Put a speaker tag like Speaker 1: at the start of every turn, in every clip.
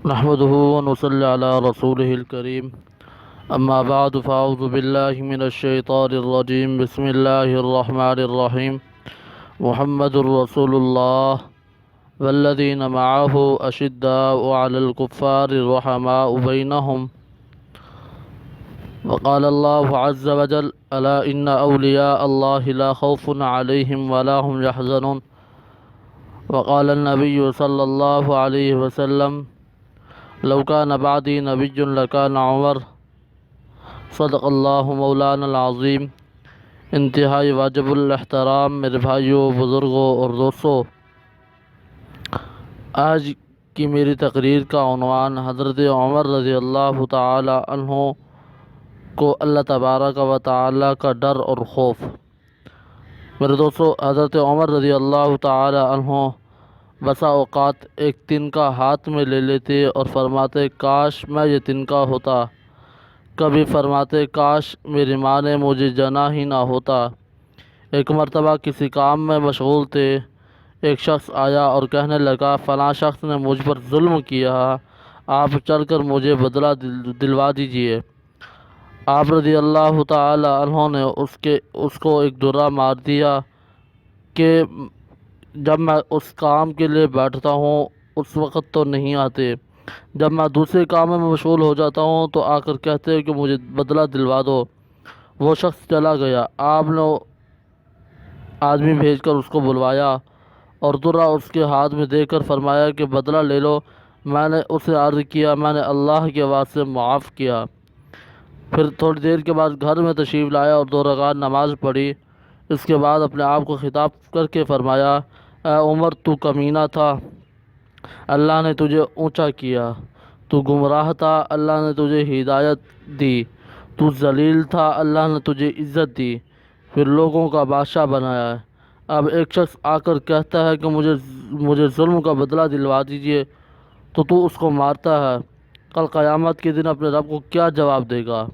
Speaker 1: نحمده ونصلي على رسوله الكريم أما بعد فأعوذ بالله من الشيطان الرجيم بسم الله الرحمن الرحيم محمد رسول الله والذين معه أشداء على الكفار رحماء بينهم وقال الله عز وجل ألا إن أولياء الله لا خوف عليهم ولا هم يحزنون وقال النبي صلى الله عليه وسلم لو كان بعدي نبي لكان عمر صدق اللہ مولانا العظیم۔ انتہائی واجب الاحترام میرے بھائیوں، بزرگوں اور دوستوں، آج کی میری تقریر کا عنوان حضرت عمر رضی اللہ تعالی عنہ کو اللہ تبارک و تعالی کا ڈر اور خوف۔ میرے دوستوں، حضرت عمر رضی اللہ تعالی عنہ بسا اوقات ایک تنکا ہاتھ میں لے لیتے اور فرماتے کاش میں یہ تنکا ہوتا، کبھی فرماتے کاش میری ماں نے مجھے جنا ہی نہ ہوتا۔ ایک مرتبہ کسی کام میں مشغول تھے، ایک شخص آیا اور کہنے لگا فلاں شخص نے مجھ پر ظلم کیا، آپ چل کر مجھے بدلہ دلوا دیجئے۔ آپ رضی اللہ تعالی عنہ نے اس کو ایک درہ مار دیا کہ جب میں اس کام کے لیے بیٹھتا ہوں اس وقت تو نہیں آتے، جب میں دوسرے کاموں میں مشغول ہو جاتا ہوں تو آ کر کہتے ہیں کہ مجھے بدلہ دلوا دو۔ وہ شخص چلا گیا، آپ نے آدمی بھیج کر اس کو بلوایا اور درہ اس کے ہاتھ میں دے کر فرمایا کہ بدلہ لے لو۔ میں نے اسے عرض کیا میں نے اللہ کے واسطے معاف کیا۔ پھر تھوڑی دیر کے بعد گھر میں تشریف لایا اور 2 رکعت نماز پڑھی۔ اس کے بعد اپنے آپ کو خطاب کر کے فرمایا اے عمر، تو کمینہ تھا، اللہ نے تجھے اونچا کیا، تو گمراہ تھا، اللہ نے تجھے ہدایت دی، تو ذلیل تھا، اللہ نے تجھے عزت دی، پھر لوگوں کا بادشاہ بنایا ہے۔ اب ایک شخص آ کر کہتا ہے کہ مجھے ظلم کا بدلہ دلوا دیجئے تو اس کو مارتا ہے، کل قیامت کے دن اپنے رب کو کیا جواب دے گا؟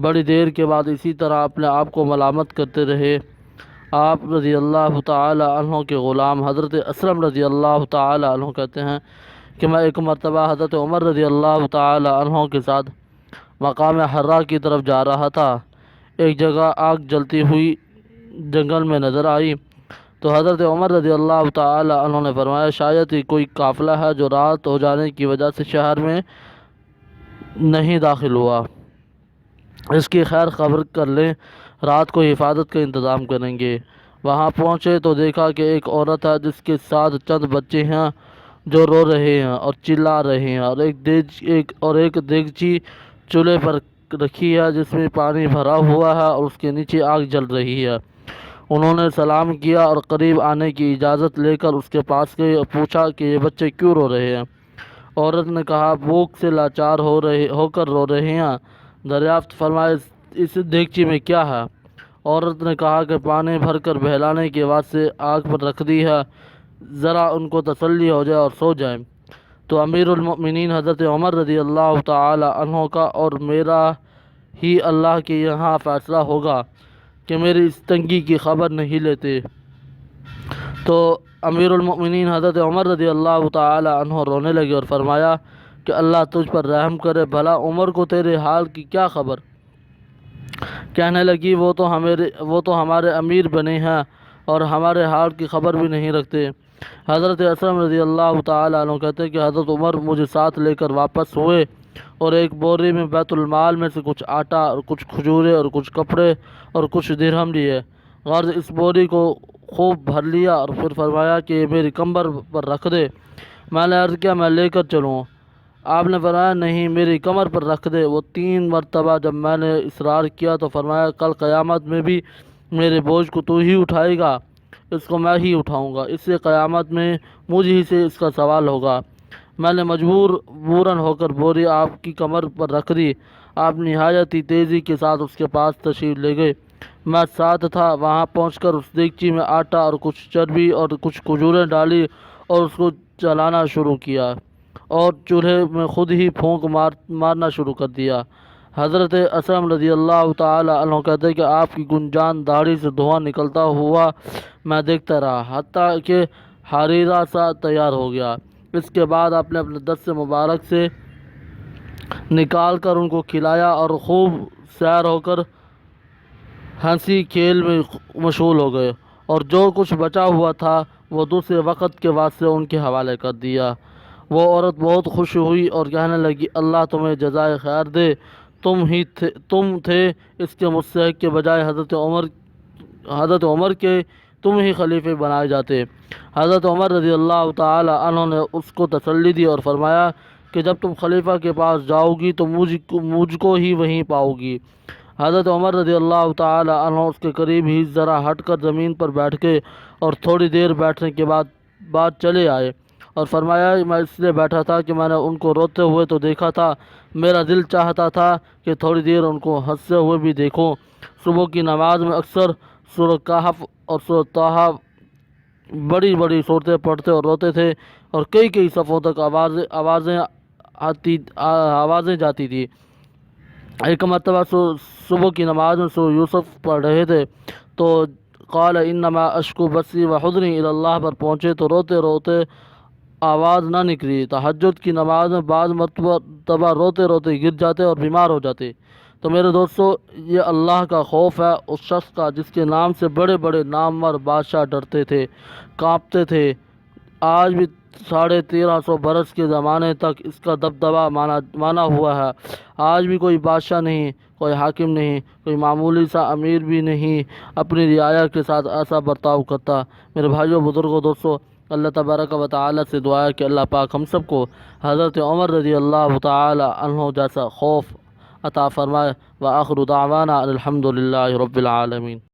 Speaker 1: بڑی دیر کے بعد اسی طرح اپنے آپ کو ملامت کرتے رہے۔ آپ رضی اللہ تعالی عنہ کے غلام حضرت اسلم رضی اللہ تعالی عنہ کہتے ہیں کہ میں ایک مرتبہ حضرت عمر رضی اللہ تعالی عنہ کے ساتھ مقام حرا کی طرف جا رہا تھا۔ ایک جگہ آگ جلتی ہوئی جنگل میں نظر آئی تو حضرت عمر رضی اللہ تعالی عنہ نے فرمایا شاید ہی کوئی قافلہ ہے جو رات ہو جانے کی وجہ سے شہر میں نہیں داخل ہوا، اس کی خیر خبر کر لیں، رات کو حفاظت کا انتظام کریں گے۔ وہاں پہنچے تو دیکھا کہ ایک عورت ہے جس کے ساتھ چند بچے ہیں جو رو رہے ہیں اور چلا رہے ہیں، اور ایک دیگچی چولہے پر رکھی ہے جس میں پانی بھرا ہوا ہے اور اس کے نیچے آگ جل رہی ہے۔ انہوں نے سلام کیا اور قریب آنے کی اجازت لے کر اس کے پاس گئے اور پوچھا کہ یہ بچے کیوں رو رہے ہیں؟ عورت نے کہا بھوک سے لاچار ہو کر رو رہے ہیں۔ دریافت فرمائے اس دیگچی میں کیا ہے؟ عورت نے کہا کہ پانی بھر کر بہلانے کے واسطے آگ پر رکھ دی ہے، ذرا ان کو تسلی ہو جائے اور سو جائیں۔ تو امیر المؤمنین حضرت عمر رضی اللہ تعالی عنہ کا اور میرا ہی اللہ کے یہاں فیصلہ ہوگا کہ میری اس تنگی کی خبر نہیں لیتے۔ تو امیر المؤمنین حضرت عمر رضی اللہ تعالی عنہ رونے لگے اور فرمایا کہ اللہ تجھ پر رحم کرے، بھلا عمر کو تیرے حال کی کیا خبر؟ کہنے لگی وہ تو ہمارے امیر بنے ہیں اور ہمارے حال کی خبر بھی نہیں رکھتے۔ حضرت اسلم رضی اللہ تعالی عنہ کہتے ہیں کہ حضرت عمر مجھے ساتھ لے کر واپس ہوئے اور ایک بوری میں بیت المال میں سے کچھ آٹا اور کچھ کھجورے اور کچھ کپڑے اور کچھ درہم لیے، غرض اس بوری کو خوب بھر لیا اور پھر فرمایا کہ یہ میری کمر پر رکھ دے۔ میں نے عرض کیا میں لے کر چلوں؟ آپ نے فرمایا نہیں، میری کمر پر رکھ دے۔ وہ 3 مرتبہ جب میں نے اصرار کیا تو فرمایا کل قیامت میں بھی میرے بوجھ کو تو ہی اٹھائے گا، اس کو میں ہی اٹھاؤں گا، اس سے قیامت میں مجھ ہی سے اس کا سوال ہوگا۔ میں نے مجبوراً ہو کر بوری آپ کی کمر پر رکھ دی۔ آپ نہایت ہی تیزی کے ساتھ اس کے پاس تشریف لے گئے، میں ساتھ تھا۔ وہاں پہنچ کر اس دیگچی میں آٹا اور کچھ چربی اور کچھ کھجوریں ڈالی اور اس کو چلانا شروع کیا اور چولہے میں خود ہی پھونک مارنا شروع کر دیا۔ حضرت اسلم رضی اللہ تعالی عنہ کہتے ہیں کہ آپ کی گنجان داڑھی سے دھواں نکلتا ہوا میں دیکھتا رہا، حتیٰ کہ حریرہ سا تیار ہو گیا۔ اس کے بعد آپ نے اپنے دست مبارک سے نکال کر ان کو کھلایا اور خوب سیر ہو کر ہنسی کھیل میں مشغول ہو گئے، اور جو کچھ بچا ہوا تھا وہ دوسرے وقت کے واسطے ان کے حوالے کر دیا۔ وہ عورت بہت خوش ہوئی اور کہنے لگی اللہ تمہیں جزائے خیر دے، تم تھے اس کے مستحق کے بجائے حضرت عمر کے تم ہی خلیفے بنائے جاتے۔ حضرت عمر رضی اللہ تعالی عنہ نے اس کو تسلی دی اور فرمایا کہ جب تم خلیفہ کے پاس جاؤ گی تو مجھ کو ہی وہیں پاؤ گی۔ حضرت عمر رضی اللہ تعالی عنہ اس کے قریب ہی ذرا ہٹ کر زمین پر بیٹھ کے اور تھوڑی دیر بیٹھنے کے بعد چلے آئے اور فرمایا میں اس لیے بیٹھا تھا کہ میں نے ان کو روتے ہوئے تو دیکھا تھا، میرا دل چاہتا تھا کہ تھوڑی دیر ان کو ہنستے ہوئے بھی دیکھوں۔ صبح کی نماز میں اکثر سورہ کہف اور سورہ طٰہٰ بڑی بڑی صورتیں پڑھتے اور روتے تھے، اور کئی صفوں تک آوازیں جاتی تھی۔ ایک مرتبہ صبح کی نماز میں سورہ یوسف پڑھ رہے تھے تو قال انما اشکو بثی و حزنی الی اللہ پر پہنچے تو روتے روتے آواز نہ نکلی۔ تہجد کی نماز میں بعض مرتبہ روتے روتے گر جاتے اور بیمار ہو جاتے۔ تو میرے دوستو، یہ اللہ کا خوف ہے اس شخص کا جس کے نام سے بڑے بڑے نامور بادشاہ ڈرتے تھے، کانپتے تھے۔ آج بھی 1350 برس کے زمانے تک اس کا دبدبہ مانا ہوا ہے۔ آج بھی کوئی بادشاہ نہیں، کوئی حاکم نہیں، کوئی معمولی سا امیر بھی نہیں اپنی رعایا کے ساتھ ایسا برتاؤ کرتا۔ میرے بھائیوں، بزرگوں، دوستو، اللہ تبارک و تعالی سے دعا ہے کہ اللہ پاک ہم سب کو حضرت عمر رضی اللہ تعالی عنہ جیسا خوف عطا فرمائے۔ وآخر دعوانا الحمد للہ رب العالمین۔